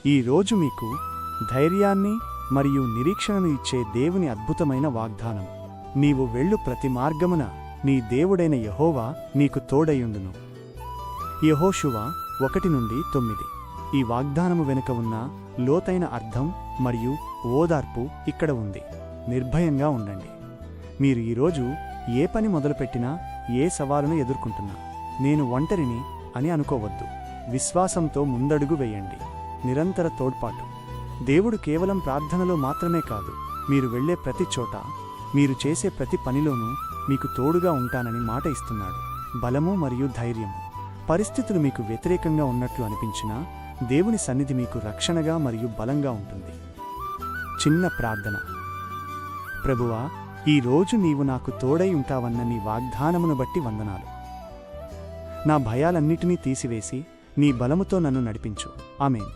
ఈ రోజు మీకు ధైర్యాన్ని మరియు నిరీక్షణను ఇచ్చే దేవుని అద్భుతమైన వాగ్దానం. నీవు వెళ్ళు ప్రతి మార్గమున నీ దేవుడైన యెహోవా నీకు తోడయుండును. యెహోషువ 1-9. ఈ వాగ్దానము వెనుక ఉన్న లోతైన అర్థం మరియు ఓదార్పు ఇక్కడ ఉంది. నిర్భయంగా ఉండండి. మీరు ఈరోజు ఏ పని మొదలుపెట్టినా, ఏ సవాలును ఎదుర్కొంటున్నా నేను ఒంటరిని అని అనుకోవద్దు. విశ్వాసంతో ముందడుగు వేయండి. నిరంతర తోడ్పాటు. దేవుడు కేవలం ప్రార్థనలో మాత్రమే కాదు, మీరు వెళ్లే ప్రతి చోట, మీరు చేసే ప్రతి పనిలోనూ మీకు తోడుగా ఉంటానని మాట ఇస్తున్నాడు. బలము మరియు ధైర్యము. పరిస్థితులు మీకు వ్యతిరేకంగా ఉన్నట్లు అనిపించినా దేవుని సన్నిధి మీకు రక్షణగా మరియు బలంగా ఉంటుంది. చిన్న ప్రార్థన. ప్రభువా, ఈ రోజు నీవు నాకు తోడై ఉంటావన్న నీ వాగ్దానమును బట్టి వందనాలు. నా భయాలన్నిటినీ తీసివేసి నీ బలముతో నన్ను నడిపించు. ఆమేన్.